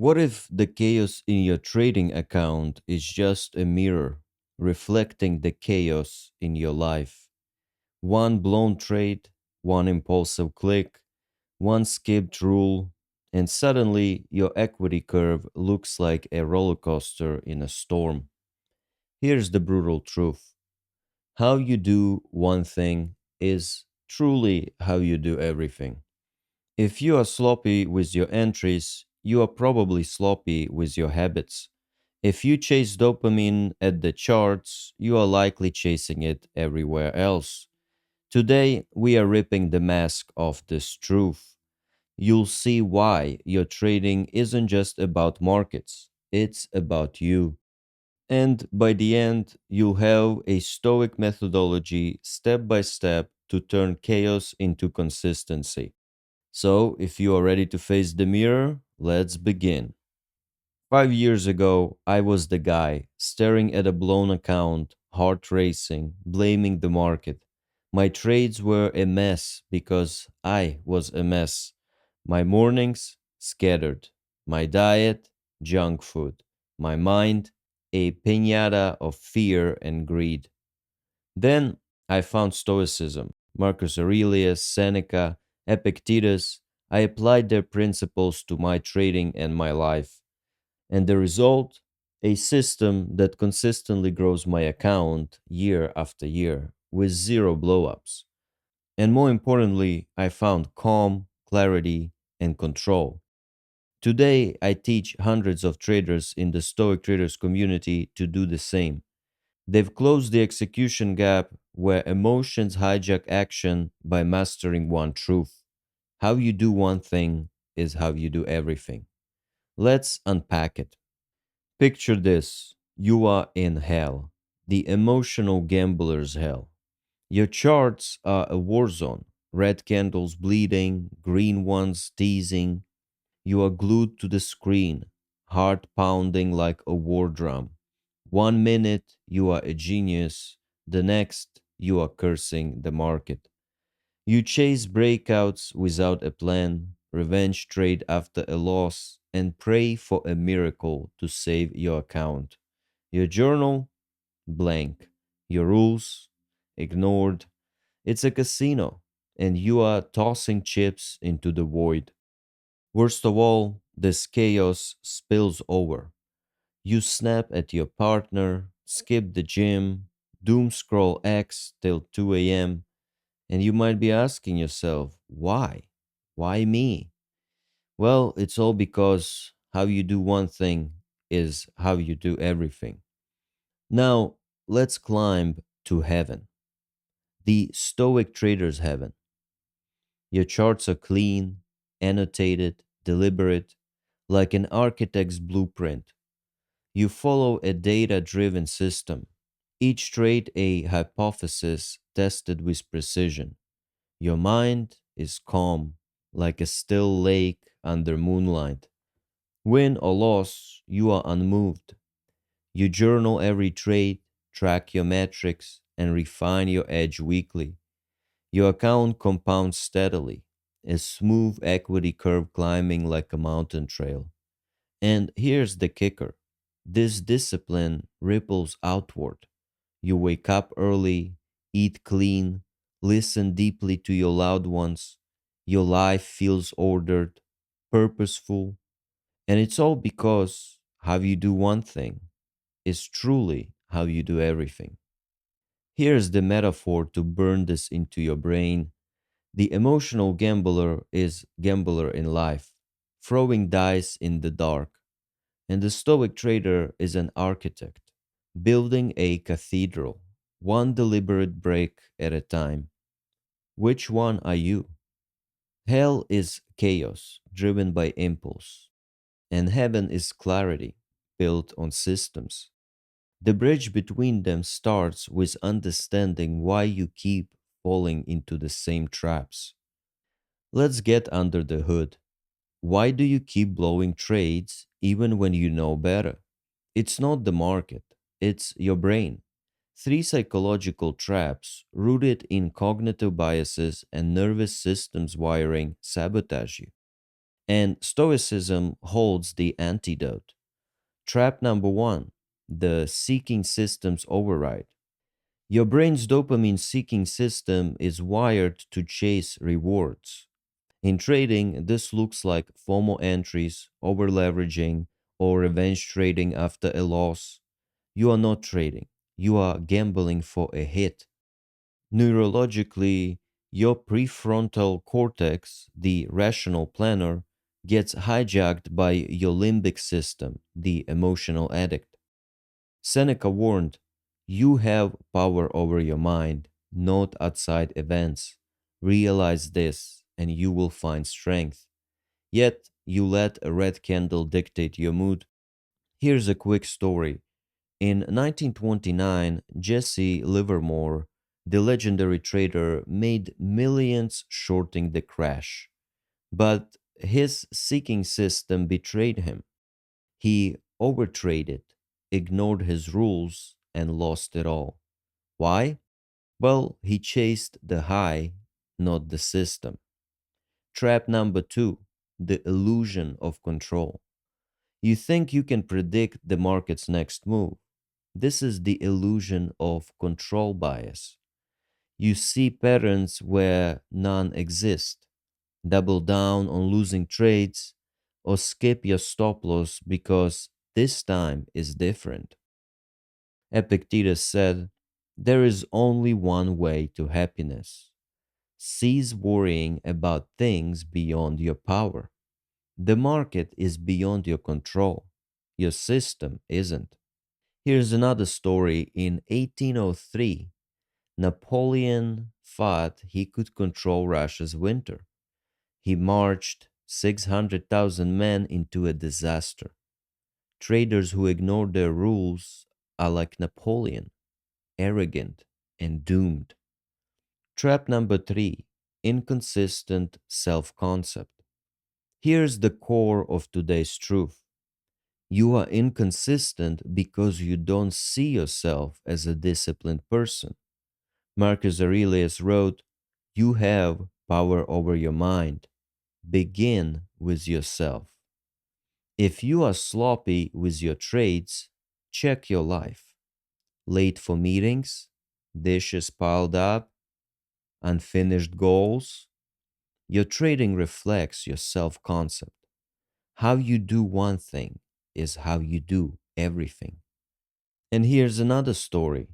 What if the chaos in your trading account is just a mirror reflecting the chaos in your life? One blown trade, one impulsive click, one skipped rule, and suddenly your equity curve looks like a roller coaster in a storm. Here's the brutal truth: how you do one thing is truly how you do everything. If you are sloppy with your entries, you are probably sloppy with your habits. If you chase dopamine at the charts, you are likely chasing it everywhere else. Today, we are ripping the mask off this truth. You'll see why your trading isn't just about markets, it's about you. And by the end, you'll have a Stoic methodology step by step to turn chaos into consistency. So, if you are ready to face the mirror, let's begin. 5 years ago, I was the guy staring at a blown account, heart racing, blaming the market. My trades were a mess because I was a mess. My mornings, scattered. My diet, junk food. My mind, a piñata of fear and greed. Then I found Stoicism, Marcus Aurelius, Seneca, Epictetus. I applied their principles to my trading and my life. And the result? A system that consistently grows my account year after year with zero blowups. And more importantly, I found calm, clarity, and control. Today, I teach hundreds of traders in the Stoic Traders community to do the same. They've closed the execution gap where emotions hijack action by mastering one truth. How you do one thing is how you do everything. Let's unpack it. Picture this: you are in hell, the emotional gambler's hell. Your charts are a war zone, red candles bleeding, green ones teasing. You are glued to the screen, heart pounding like a war drum. 1 minute you are a genius, the next you are cursing the market. You chase breakouts without a plan, revenge trade after a loss, and pray for a miracle to save your account. Your journal? Blank. Your rules? Ignored. It's a casino, and you are tossing chips into the void. Worst of all, this chaos spills over. You snap at your partner, skip the gym, doom scroll X till 2 a.m., and you might be asking yourself, why? Why me? Well, it's all because how you do one thing is how you do everything. Now, let's climb to heaven, the Stoic trader's heaven. Your charts are clean, annotated, deliberate, like an architect's blueprint. You follow a data driven system, each trade a hypothesis tested with precision. Your mind is calm, like a still lake under moonlight. Win or loss, you are unmoved. You journal every trade, track your metrics, and refine your edge weekly. Your account compounds steadily, a smooth equity curve climbing like a mountain trail. And here's the kicker: this discipline ripples outward. You wake up early, eat clean, listen deeply to your loved ones. Your life feels ordered, purposeful, and it's all because how you do one thing is truly how you do everything. Here's the metaphor to burn this into your brain. The emotional gambler is gambler in life, throwing dice in the dark, and the stoic trader is an architect, building a cathedral, one deliberate break at a time. Which one are you? Hell is chaos, driven by impulse, and heaven is clarity, built on systems. The bridge between them starts with understanding why you keep falling into the same traps. Let's get under the hood. Why do you keep blowing trades even when you know better? It's not the market, it's your brain. Three psychological traps rooted in cognitive biases and nervous systems wiring sabotage you. And Stoicism holds the antidote. Trap number one, the seeking system's override. Your brain's dopamine seeking system is wired to chase rewards. In trading, this looks like FOMO entries, over leveraging, or revenge trading after a loss. You are not trading, you are gambling for a hit. Neurologically, your prefrontal cortex, the rational planner, gets hijacked by your limbic system, the emotional addict. Seneca warned, you have power over your mind, not outside events. Realize this, and you will find strength. Yet, you let a red candle dictate your mood. Here's a quick story. In 1929, Jesse Livermore, the legendary trader, made millions shorting the crash. But his seeking system betrayed him. He overtraded, ignored his rules, and lost it all. Why? Well, he chased the high, not the system. Trap number two, the illusion of control. You think you can predict the market's next move. This is the illusion of control bias. You see patterns where none exist. Double down on losing trades or skip your stop loss because this time is different. Epictetus said, there is only one way to happiness. Cease worrying about things beyond your power. The market is beyond your control. Your system isn't. Here's another story. In 1803, Napoleon thought he could control Russia's winter. He marched 600,000 men into a disaster. Traders who ignore their rules are like Napoleon, arrogant and doomed. Trap number three, inconsistent self concept. Here's the core of today's truth. You are inconsistent because you don't see yourself as a disciplined person. Marcus Aurelius wrote, you have power over your mind. Begin with yourself. If you are sloppy with your trades, check your life. Late for meetings, dishes piled up, unfinished goals. Your trading reflects your self concept. How you do one thing is how you do everything. And here's another story.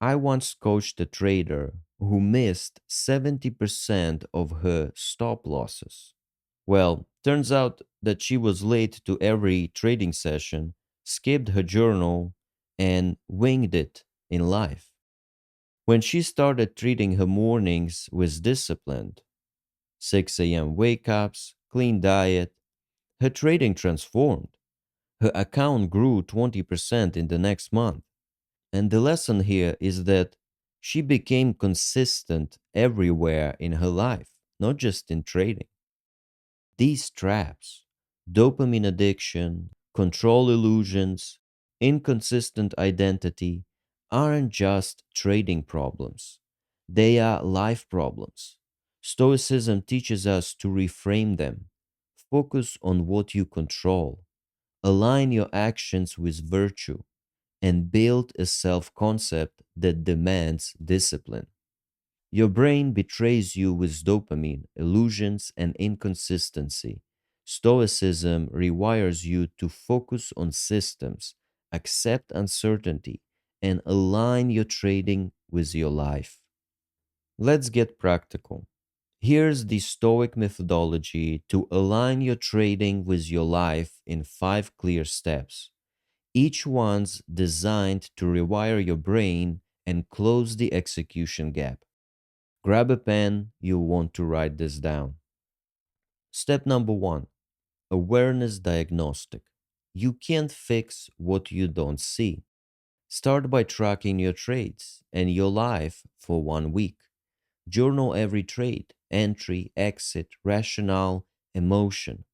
I once coached a trader who missed 70% of her stop losses. Well, turns out that she was late to every trading session, skipped her journal, and winged it in life. When she started treating her mornings with discipline, 6 a.m. wake ups, clean diet, her trading transformed. Her account grew 20% in the next month. And the lesson here is that she became consistent everywhere in her life, not just in trading. These traps, dopamine addiction, control illusions, inconsistent identity, aren't just trading problems. They are life problems. Stoicism teaches us to reframe them. Focus on what you control. Align your actions with virtue and build a self concept that demands discipline. Your brain betrays you with dopamine, illusions, and inconsistency. Stoicism rewires you to focus on systems, accept uncertainty, and align your trading with your life. Let's get practical. Here's the Stoic methodology to align your trading with your life in 5 clear steps. Each one's designed to rewire your brain and close the execution gap. Grab a pen, you'll want to write this down. Step number one, awareness diagnostic. You can't fix what you don't see. Start by tracking your trades and your life for 1 week. Journal every trade, entry, exit, rationale, emotion.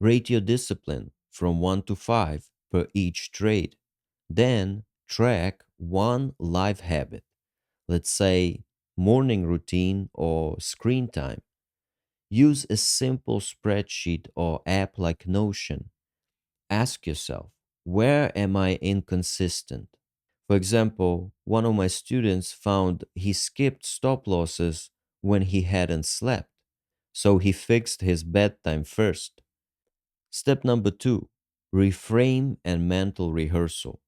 Rate your discipline from 1 to 5 per each trade. Then track one life habit, let's say morning routine or screen time. Use a simple spreadsheet or app like Notion. Ask yourself, where am I inconsistent? For example, one of my students found he skipped stop losses when he hadn't slept, so he fixed his bedtime first. Step number two, reframe and mental rehearsal.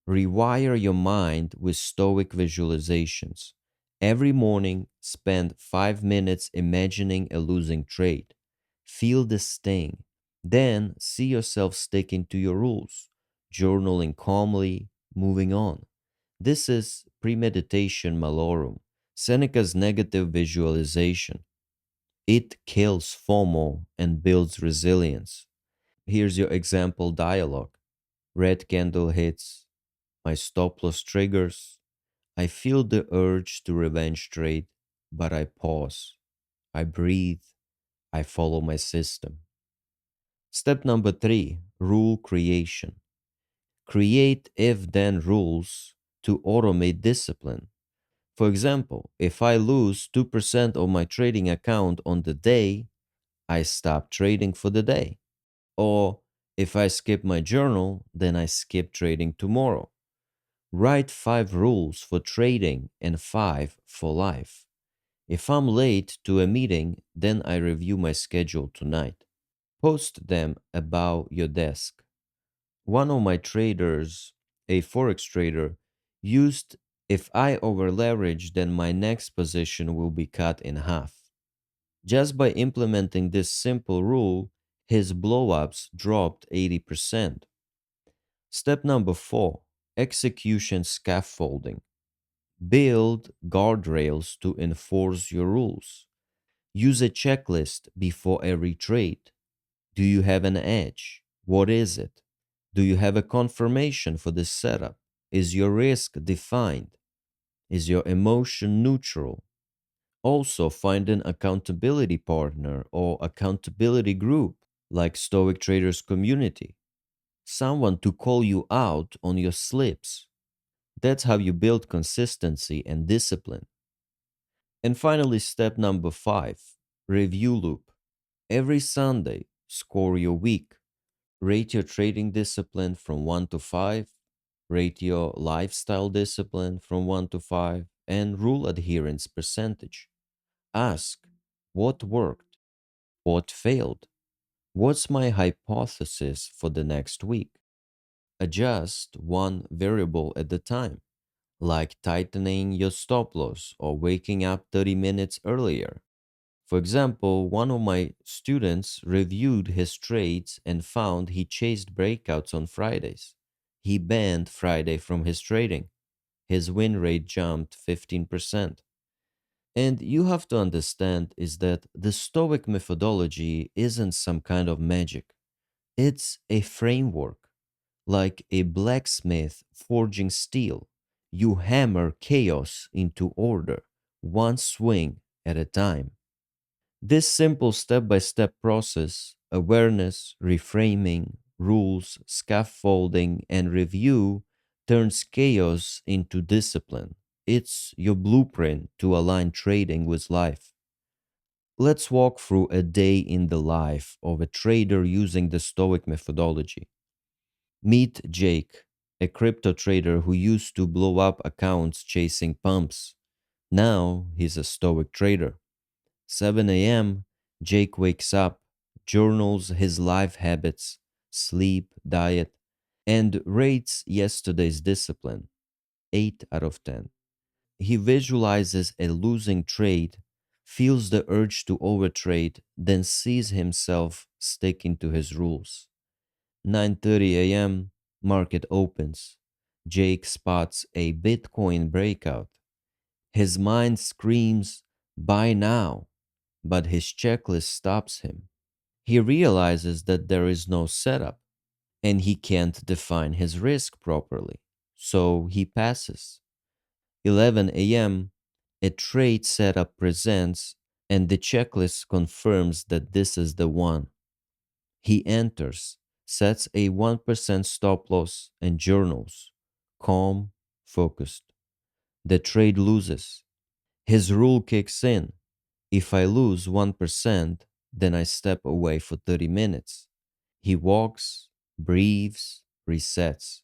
Rewire your mind with Stoic visualizations. Every morning, spend 5 minutes imagining a losing trade. Feel the sting. Then see yourself sticking to your rules, journaling calmly, moving on. This is premeditation malorum, Seneca's negative visualization. It kills FOMO and builds resilience. Here's your example dialogue. Red candle hits, my stop loss triggers. I feel the urge to revenge trade, but I pause. I breathe. I follow my system. Step number three, rule creation. Create if then rules to automate discipline. For example, if I lose 2% of my trading account on the day, I stop trading for the day. Or if I skip my journal, then I skip trading tomorrow. Write five rules for trading and five for life. If I'm late to a meeting, then I review my schedule tonight. Post them about your desk. One of my traders, a forex trader, used if I over leverage, then my next position will be cut in half. Just by implementing this simple rule, his blowups dropped 80%. Step number four, execution scaffolding. Build guardrails to enforce your rules. Use a checklist before every trade. Do you have an edge? What is it? Do you have a confirmation for this setup? Is your risk defined? Is your emotion neutral? Also, find an accountability partner or accountability group like Stoic Traders Community. Someone to call you out on your slips. That's how you build consistency and discipline. And finally, step number five, review loop. Every Sunday, score your week. Rate your trading discipline from 1 to 5, rate your lifestyle discipline from 1 to 5, and rule adherence percentage. Ask what worked, what failed, what's my hypothesis for the next week. Adjust one variable at a time, like tightening your stop loss or waking up 30 minutes earlier. For example, one of my students reviewed his trades and found he chased breakouts on Fridays. He banned Friday from his trading. His win rate jumped 15%. And you have to understand is that the Stoic methodology isn't some kind of magic. It's a framework, like a blacksmith forging steel. You hammer chaos into order, one swing at a time. This simple step by step process, awareness, reframing, rules, scaffolding, and review, turns chaos into discipline. It's your blueprint to align trading with life. Let's walk through a day in the life of a trader using the Stoic methodology. Meet Jake, a crypto trader who used to blow up accounts chasing pumps. Now he's a Stoic trader. 7 a.m., Jake wakes up, journals his life habits, sleep, diet, and rates yesterday's discipline 8 out of 10. He visualizes a losing trade, feels the urge to overtrade, then sees himself sticking to his rules. 9:30 a.m., market opens. Jake spots a Bitcoin breakout. His mind screams, "Buy now," but his checklist stops him. He realizes that there is no setup and he can't define his risk properly, so he passes. 11 a.m., a trade setup presents and the checklist confirms that this is the one. He enters, sets a 1% stop loss, and journals. Calm, focused. The trade loses. His rule kicks in. If I lose 1%, then I step away for 30 minutes. He walks, breathes, resets.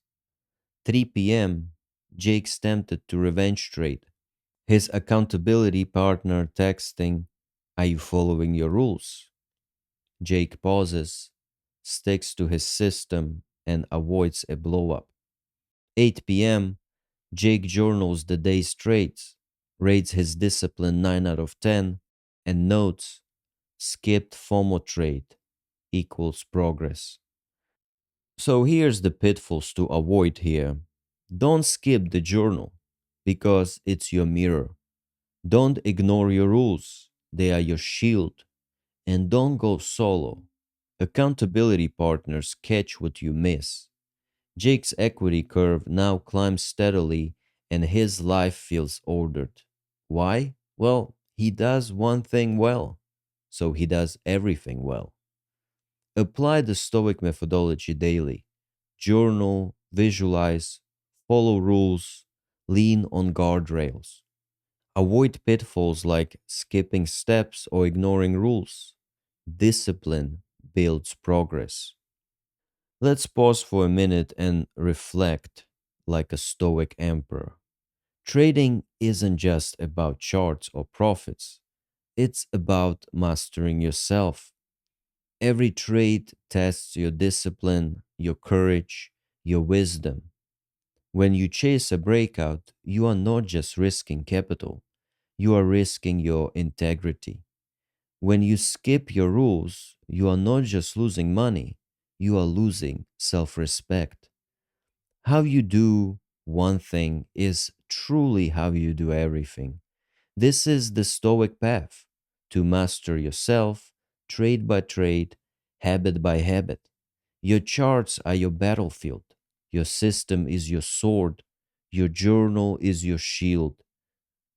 3 p.m., Jake's tempted to revenge trade. His accountability partner texting, "Are you following your rules?" Jake pauses, sticks to his system, and avoids a blowup. 8 p.m., Jake journals the day's trades, rates his discipline 9 out of 10, and notes skipped FOMO trade equals progress. So here's the pitfalls to avoid here. Don't skip the journal because it's your mirror. Don't ignore your rules, they are your shield. And don't go solo. Accountability partners catch what you miss. Jake's equity curve now climbs steadily and his life feels ordered. Why? Well, he does one thing well, so he does everything well. Apply the Stoic methodology daily. Journal, visualize, follow rules, lean on guardrails. Avoid pitfalls like skipping steps or ignoring rules. Discipline builds progress. Let's pause for a minute and reflect like a Stoic emperor. Trading isn't just about charts or profits, it's about mastering yourself. Every trade tests your discipline, your courage, your wisdom. When you chase a breakout, you are not just risking capital, you are risking your integrity. When you skip your rules, you are not just losing money, you are losing self respect. How you do one thing is truly how you do everything. This is the Stoic path to master yourself, trade by trade, habit by habit. Your charts are your battlefield, your system is your sword, your journal is your shield.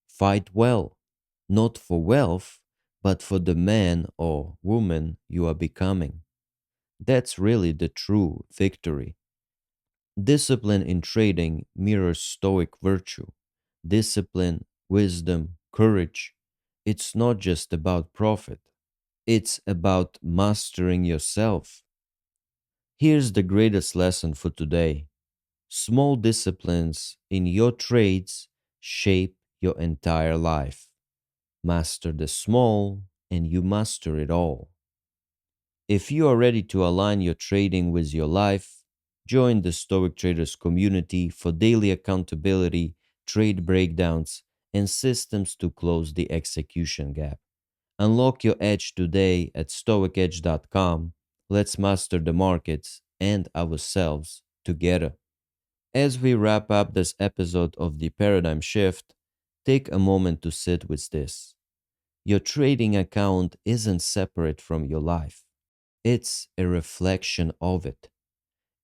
Fight well, not for wealth, but for the man or woman you are becoming. That's really the true victory. Discipline in trading mirrors Stoic virtue. Discipline, wisdom, courage. It's not just about profit, it's about mastering yourself. Here's the greatest lesson for today: small disciplines in your trades shape your entire life. Master the small, and you master it all. If you are ready to align your trading with your life, join the Stoic Traders community for daily accountability, trade breakdowns, and systems to close the execution gap. Unlock your edge today at stoicedge.com. Let's master the markets and ourselves together. As we wrap up this episode of the Paradigm Shift, take a moment to sit with this. Your trading account isn't separate from your life, it's a reflection of it.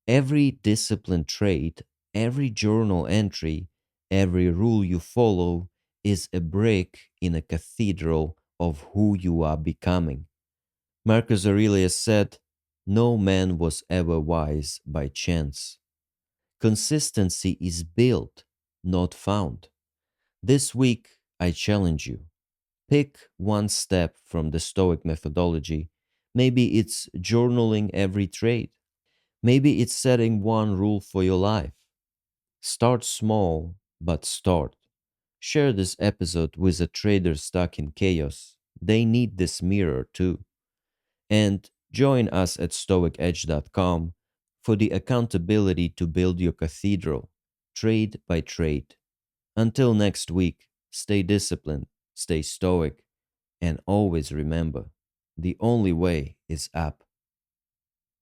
Every disciplined trade, every journal entry, every rule you follow is a brick in a cathedral of who you are becoming. Marcus Aurelius said, "No man was ever wise by chance." Consistency is built, not found. This week, I challenge you. Pick one step from the Stoic methodology. Maybe it's journaling every trade. Maybe it's setting one rule for your life. Start small, but start. Share this episode with a trader stuck in chaos. They need this mirror too. And join us at stoicedge.com for the accountability to build your cathedral, trade by trade. Until next week, stay disciplined, stay stoic, and always remember the only way is up.